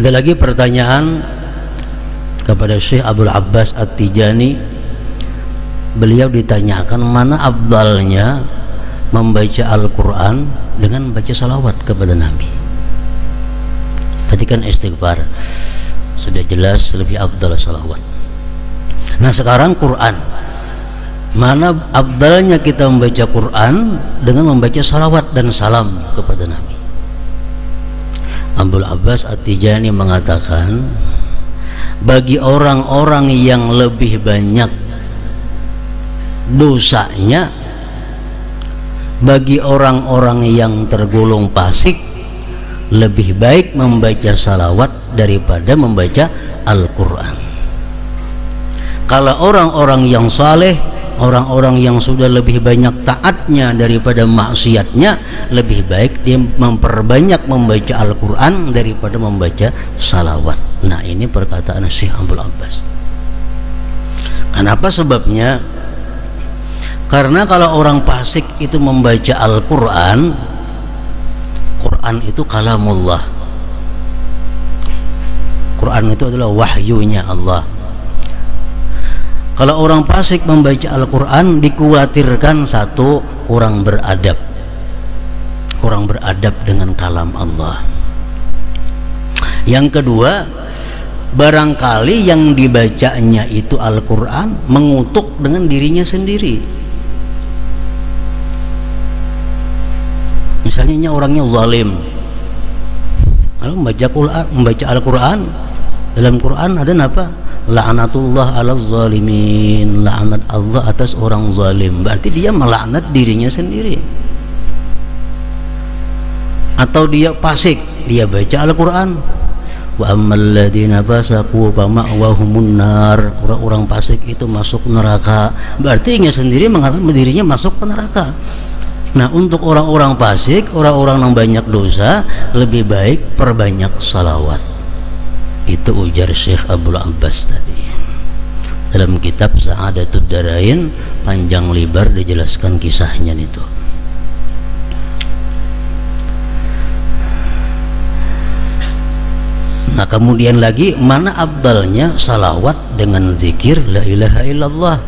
Ada lagi pertanyaan kepada Syekh Abdul Abbas At-Tijani. Beliau ditanyakan mana afdalnya membaca Al-Quran dengan membaca salawat kepada Nabi. Tadi kan istighfar, sudah jelas lebih afdal salawat. Nah sekarang Quran, mana afdalnya kita membaca Quran dengan membaca salawat dan salam kepada Nabi? Abdul Abbas At-Tijani mengatakan, bagi orang-orang yang lebih banyak dosanya, bagi orang-orang yang tergolong fasik, lebih baik membaca salawat daripada membaca Al-Quran. Kalau orang-orang yang saleh, orang-orang yang sudah lebih banyak taatnya daripada maksiatnya, lebih baik dia memperbanyak membaca Al-Quran daripada membaca salawat. Nah ini perkataan Syekh Abdul Abbas. Kenapa sebabnya? Karena kalau orang fasik itu membaca Al-Quran, Quran itu kalamullah, Quran itu adalah wahyunya Allah. Kalau orang fasik membaca Al-Quran, dikhawatirkan satu, kurang beradab dengan kalam Allah. Yang kedua, barangkali yang dibacanya itu Al-Quran mengutuk dengan dirinya sendiri. Misalnya orangnya zalim, kalau membaca Al-Quran, dalam Quran ada apa? La'natullah ala zalimin, laknat Allah atas orang zalim. Berarti dia melaknat dirinya sendiri. Atau dia fasik, dia baca Al-Quran, wa ammal ladzina fasaqu fa ma'wahumun nar, orang-orang fasik itu masuk neraka. Berarti dia sendiri mengatakan dirinya masuk ke neraka. Nah untuk orang-orang fasik, orang-orang yang banyak dosa, lebih baik perbanyak salawat. Itu ujar Syekh Abdul Abbas tadi. Dalam kitab Sa'adatud Darain panjang lebar dijelaskan kisahnya itu. Nah kemudian lagi, mana afdalnya salawat dengan zikir la ilaha illallah.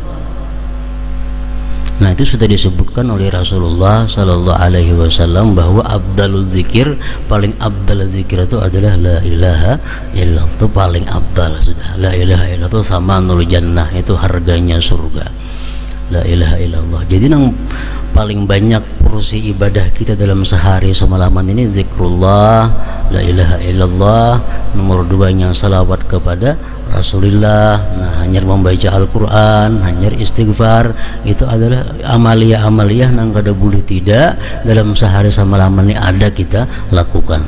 Nah itu sudah disebutkan oleh Rasulullah Sallallahu Alaihi Wasallam bahwa abdalul zikir, paling abdal zikir itu adalah la ilaha illallah. Itu paling abdal sudah. La ilaha illallah itu sama nul jannah, itu harganya surga. La ilaha illallah. Jadi yang paling banyak porsi ibadah kita dalam sehari semalaman ini zikrullah, la ilaha illallah. Nomor duanya salawat kepada Rasulullah. Nah, hanya membaca Al-Quran, hanya istighfar, itu adalah amalia-amalia yang kada boleh tidak dalam sehari semalaman ini ada kita lakukan.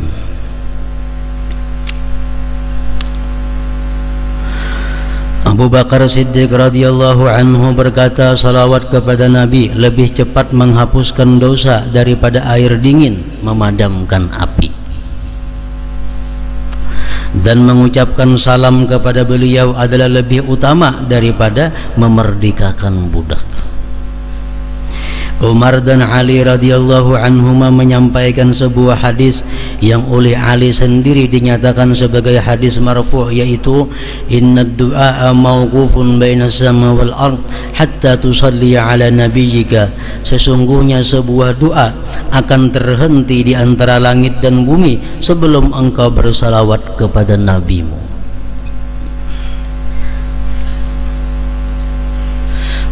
Abu Bakar Siddiq radhiyallahu anhu berkata, salawat kepada Nabi lebih cepat menghapuskan dosa daripada air dingin memadamkan api. Dan mengucapkan salam kepada beliau adalah lebih utama daripada memerdekakan budak. Umar dan Ali radhiyallahu anhuma menyampaikan sebuah hadis yang oleh Ali sendiri dinyatakan sebagai hadis marfu', yaitu innad du'a mawqufun bainas sama wal ard hatta tusalli ala nabiyyika. Sesungguhnya sebuah doa akan terhenti di antara langit dan bumi sebelum engkau bersalawat kepada nabimu.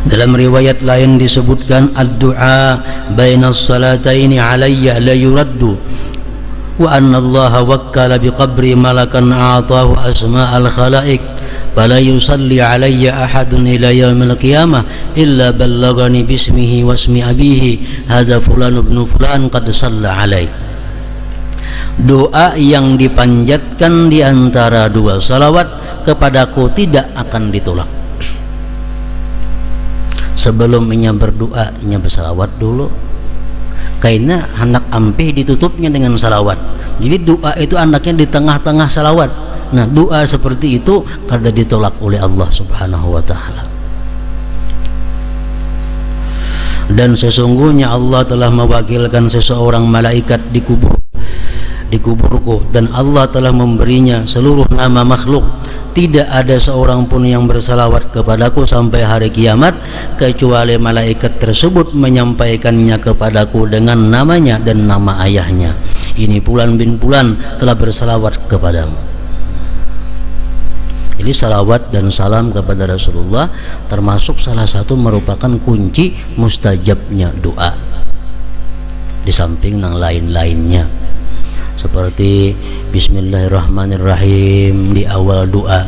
Dalam riwayat lain disebutkan ad-du'a bainas salataini alayya la yuraddu wa anna Allah wakkala biqabri malakan a'tahu asma'al khalaik fala yusalli alayya ahadun ila yaumil qiyamah illa ballagani bismihi wasmi abihi hadza fulan ibn fulan qad shalla alaik. Doa yang dipanjatkan di antara dua salawat kepadaku tidak akan ditolak. Sebelum inya berdoa, inya bersalawat dulu. Karena anak ampeh ditutupnya dengan salawat. Jadi doa itu anaknya di tengah-tengah salawat. Nah doa seperti itu kada ditolak oleh Allah Subhanahu wa ta'ala. Dan sesungguhnya Allah telah mewakilkan seseorang malaikat di kubur di kuburku, dan Allah telah memberinya seluruh nama makhluk. Tidak ada seorang pun yang bersalawat kepadaku sampai hari kiamat kecuali malaikat tersebut menyampaikannya kepadaku dengan namanya dan nama ayahnya. Ini Fulan bin Fulan telah bersalawat kepadamu. Jadi salawat dan salam kepada Rasulullah termasuk salah satu merupakan kunci mustajabnya doa, di samping yang lain-lainnya seperti Bismillahirrahmanirrahim di awal doa,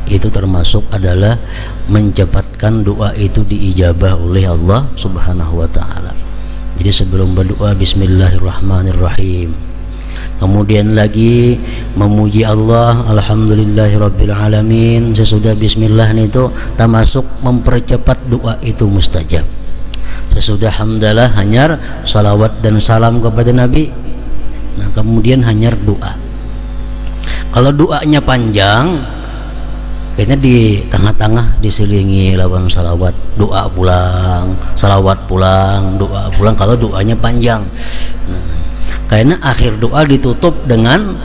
itu termasuk adalah mencepatkan doa itu diijabah oleh Allah Subhanahu wa ta'ala. Jadi sebelum berdoa Bismillahirrahmanirrahim, kemudian lagi memuji Allah, Alhamdulillahirrabbilalamin. Sesudah Bismillah itu termasuk mempercepat doa itu mustajab. Sesudah hamdalah hanyar salawat dan salam kepada Nabi. Nah, kemudian hanyar doa. Kalau doanya panjang, kayaknya di tengah-tengah diselingi lawan salawat, doa pulang, salawat pulang, doa pulang. Kalau doanya panjang, nah, kayaknya akhir doa ditutup dengan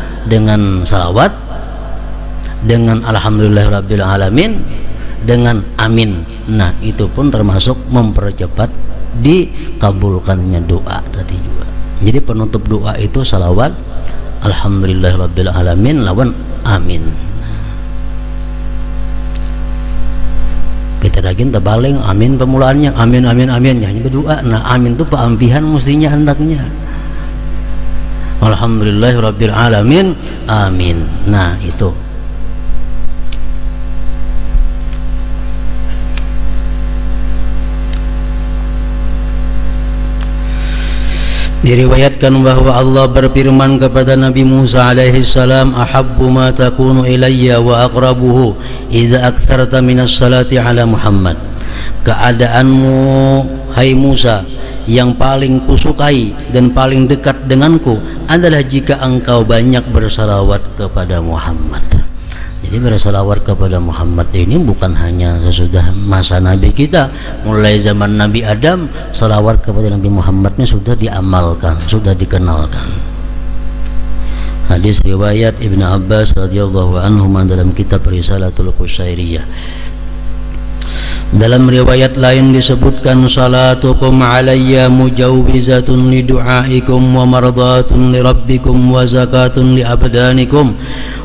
salawat, dengan alhamdulillahirrabbilalamin, dengan amin. Nah, itu pun termasuk mempercepat dikabulkannya doa tadi juga. Jadi penutup doa itu salawat, alhamdulillahirrabbilalamin lawan amin. Kita lagi tebaling amin pemulaannya, amin amin amin, hanya berdoa. Nah, amin itu peampihan mestinya hendaknya. Alhamdulillahirrabbilalamin, amin. Nah, itu. Diriwayatkan bahwa Allah berfirman kepada Nabi Musa alaihi salam, ahabbu ma takunu ilayya wa aqrabuhu idza aktsarta minas salati ala Muhammad. Keadaanmu hai Musa yang paling kusukai dan paling dekat denganku adalah jika engkau banyak bersalawat kepada Muhammad. Jadi bersalawat kepada Muhammad ini bukan hanya sesudah masa Nabi kita, mulai zaman Nabi Adam, salawat kepada Nabi Muhammad ini sudah diamalkan, sudah dikenalkan. Hadis riwayat Ibnu Abbas radhiyallahu anhu dalam kitab Risalatul Qusyairiyah. Dalam riwayat lain disebutkan, salatukum alayya mujawwizatun li du'aikum wa mardatun li rabbikum wa zakatun li abdanikum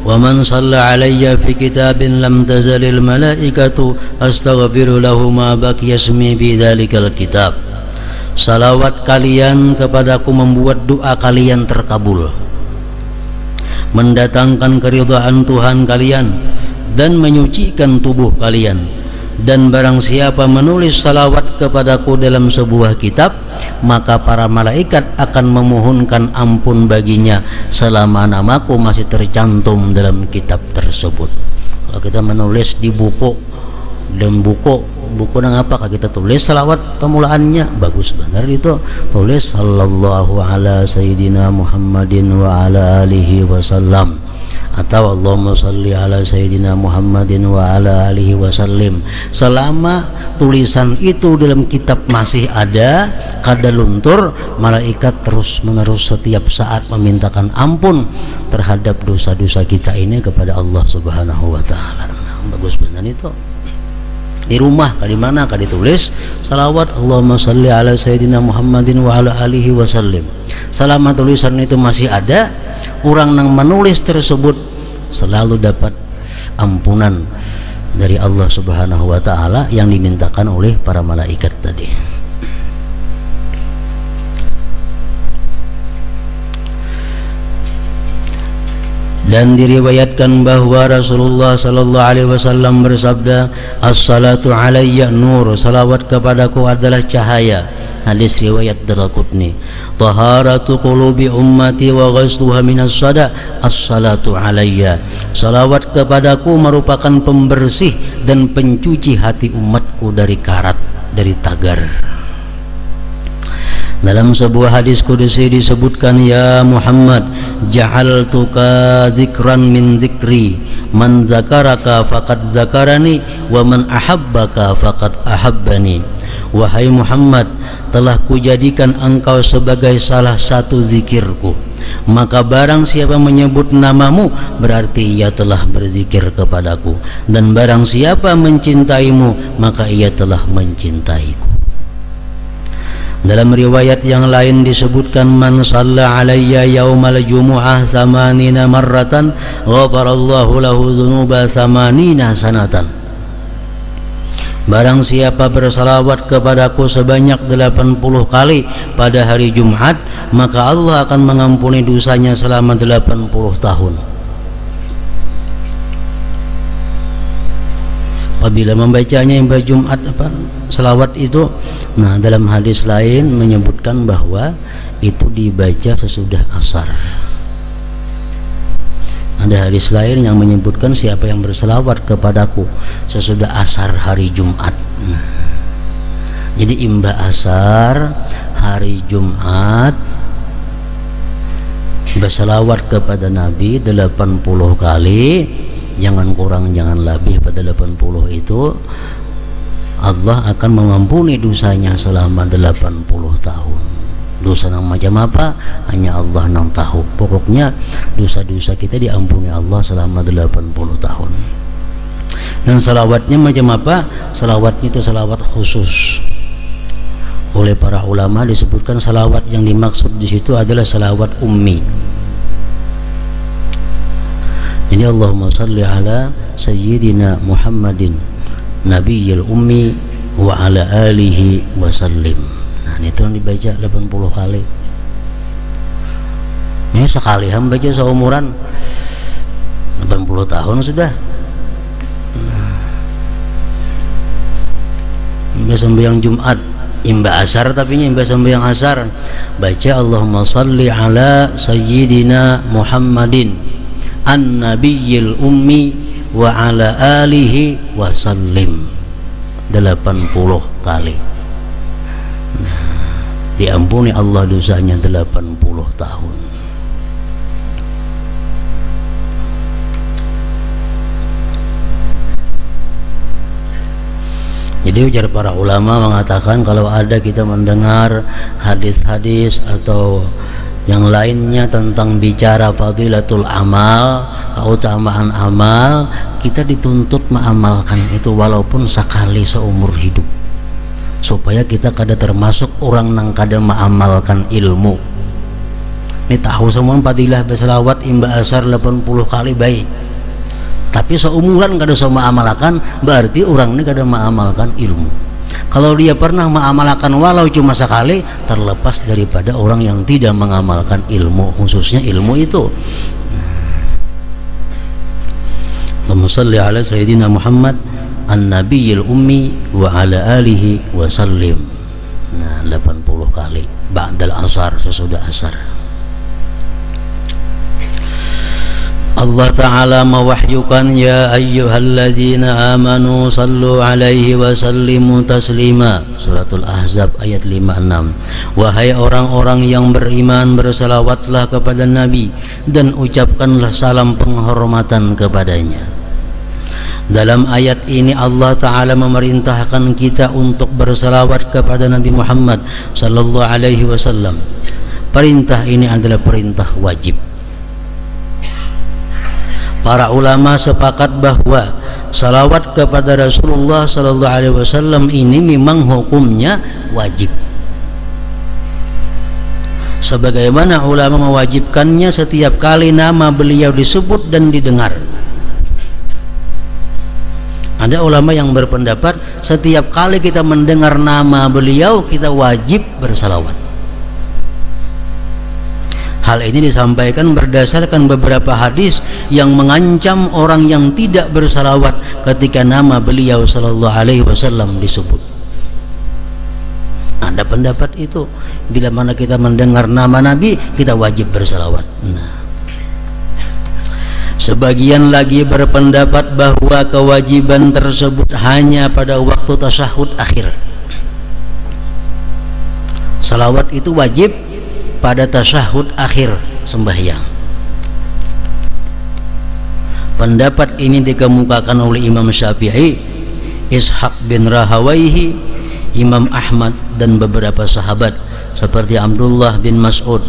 wa man shalla alayya fi kitabin lam tazalil malaikatu astaghfiru lahu ma baqiya ismi fi dzalikal kitab. Salawat kalian kepadaku membuat doa kalian terkabul, mendatangkan keridhaan Tuhan kalian dan menyucikan tubuh kalian. Dan barang siapa menulis salawat kepadaku dalam sebuah kitab, maka para malaikat akan memohonkan ampun baginya selama namaku masih tercantum dalam kitab tersebut. Kalau kita menulis di buku, dan buku nang apakah kita tulis salawat pemulaannya, bagus benar itu, tulis sallallahu ala sayyidina Muhammadin wa ala alihi wasallam, atau Allahumma salli ala sayyidina Muhammadin wa ala alihi wasallim. Selama tulisan itu dalam kitab masih ada, kada luntur, malaikat terus menerus setiap saat memintakan ampun terhadap dosa-dosa kita ini kepada Allah Subhanahu wa ta'ala. Nah, bagus benar itu. Di rumah di mana kah ditulis salawat Allahumma salli ala sayyidina Muhammadin wa ala alihi wasallim. Selama tulisan itu masih ada, orang yang menulis tersebut selalu dapat ampunan dari Allah Subhanahu wa ta'ala yang dimintakan oleh para malaikat tadi. Dan diriwayatkan bahwa Rasulullah sallallahu alaihi wasallam bersabda, as-salatu alayya nur, salawat kepadaku adalah cahaya. Hadis riwayat Daraqutni. Taharatu qulubi ummati wa ghasluha minas sada, as-salatu alayya. Salawat kepadaku merupakan pembersih dan pencuci hati umatku dari karat, dari tagar. Dalam sebuah hadis qudsi disebutkan, ya Muhammad, ja'altuka dzikran min dzikri, man zakaraka faqad zakarani wa man ahabbaka faqad ahabbani. Wahai Muhammad, telah kujadikan engkau sebagai salah satu zikirku. maka barang siapa menyebut namamu berarti ia telah berzikir kepadaku, dan barang siapa mencintaimu maka ia telah mencintaiku. Dalam riwayat yang lain disebutkan, man shalla alayya yaumal jumu'ah 80 marratan ghafarallahu lahu dzunuba 80 sanatan. Barang siapa bersalawat kepadaku sebanyak 80 kali pada hari Jumat, maka Allah akan mengampuni dosanya selama 80 tahun. Apabila membacanya yang Jumat selawat itu, nah dalam hadis lain menyebutkan bahwa itu dibaca sesudah asar. Ada hadis lain yang menyebutkan siapa yang berselawat kepadaku sesudah asar hari Jumat. Jadi imba asar hari Jumat berselawat kepada Nabi 80 kali, jangan kurang jangan lebih pada 80 itu, Allah akan mengampuni dosanya selama 80 tahun. Dosa yang macam apa hanya Allah yang tahu. Pokoknya dosa-dosa kita diampuni Allah selama 80 tahun. Dan salawatnya macam apa? Salawatnya itu salawat khusus. Oleh para ulama disebutkan salawat yang dimaksud di situ adalah salawat ummi. Jadi Allahumma salli ala sayyidina Muhammadin nabiyil ummi wa ala alihi wa sallim. Nah itu yang dibaca 80 kali. Ini sekali hamba baca seumuran 80 tahun sudah. Imba sembahyang Jumat, imba asar, tapi imba sembahyang asar baca Allahumma salli ala sayyidina Muhammadin an-nabiyil ummi wa ala alihi wa sallim 80 kali. Diampuni Allah dosanya 80 tahun. Jadi ujar para ulama mengatakan kalau ada kita mendengar hadis-hadis atau yang lainnya tentang bicara fadilatul amal, keutamaan amal, kita dituntut mengamalkan itu walaupun sekali seumur hidup, supaya kita kada termasuk orang yang kada mengamalkan ilmu. Ini tahu semua fadilah berselawat imba asar 80 kali baik, tapi seumuran kada semua amalkan, berarti orang ini kada mengamalkan ilmu. Kalau dia pernah mengamalkan walau cuma sekali, terlepas daripada orang yang tidak mengamalkan ilmu, khususnya ilmu itu. Allahumma salli ala sayyidina Muhammad an-nabiyil ummi wa ala alihi wa sallim. Nah 80 kali ba'dal asar, sesudah asar. Allah Ta'ala mewahyukan, ya ayyuhalladzina amanu sallu alaihi wa sallimu taslima. Suratul Ahzab ayat 56. Wahai orang-orang yang beriman, bersalawatlah kepada Nabi dan ucapkanlah salam penghormatan kepadanya. Dalam ayat ini Allah Ta'ala memerintahkan kita untuk bersalawat kepada Nabi Muhammad sallallahu alaihi wasallam. Perintah ini adalah perintah wajib. Para ulama sepakat bahwa salawat kepada Rasulullah sallallahu alaihi wasallam ini memang hukumnya wajib. Sebagaimana ulama mewajibkannya setiap kali nama beliau disebut dan didengar. Ada ulama yang berpendapat setiap kali kita mendengar nama beliau kita wajib bersalawat. Hal ini disampaikan berdasarkan beberapa hadis yang mengancam orang yang tidak bersalawat ketika nama beliau sallallahu alaihi wasallam disebut. Ada pendapat itu, bila mana kita mendengar nama Nabi kita wajib bersalawat. Nah, sebagian lagi berpendapat bahwa kewajiban tersebut hanya pada waktu tasyahud akhir. Salawat itu wajib pada tasyahud akhir sembahyang. Pendapat ini dikemukakan oleh Imam Syafi'i, Ishaq bin Rahawayhi, Imam Ahmad dan beberapa sahabat seperti Abdullah bin Mas'ud,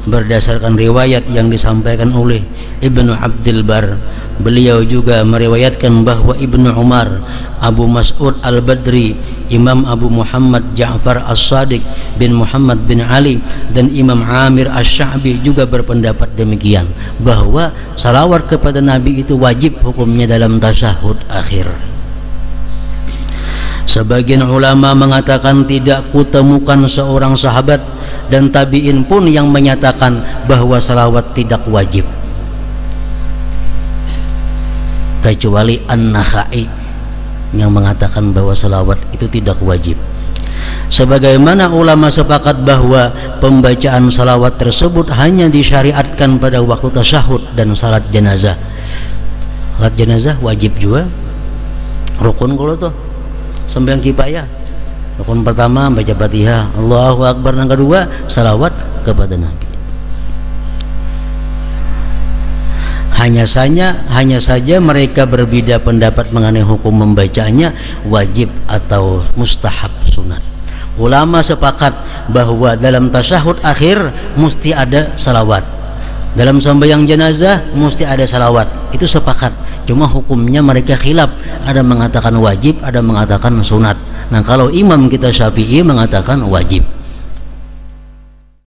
berdasarkan riwayat yang disampaikan oleh Ibnu Abdul Bar. Beliau juga meriwayatkan bahwa Ibnu Umar, Abu Mas'ud Al-Badri, Imam Abu Muhammad Ja'far As-Sadiq bin Muhammad bin Ali, dan Imam Amir Asy-Sya'bi juga berpendapat demikian, bahwa salawat kepada Nabi itu wajib hukumnya dalam tasyahud akhir. Sebagian ulama mengatakan tidak kutemukan seorang sahabat dan tabi'in pun yang menyatakan bahwa salawat tidak wajib, kecuali An-Nakhai yang mengatakan bahwa salawat itu tidak wajib. Sebagaimana ulama sepakat bahwa pembacaan salawat tersebut hanya disyariatkan pada waktu tasyahud dan salat jenazah. Salat jenazah wajib juga, rukun kalau tuh sembahyang kifayah. Rukun pertama baca Fatihah, Allahu Akbar, yang kedua salawat kepada Nabi. Hanya saja mereka berbeda pendapat mengenai hukum membacanya wajib atau mustahab sunat. Ulama sepakat bahwa dalam tasyahud akhir mesti ada salawat, dalam sembahyang jenazah mesti ada salawat, itu sepakat. Cuma hukumnya mereka khilaf, ada mengatakan wajib, ada mengatakan sunat. Nah, kalau imam kita Syafi'i mengatakan wajib.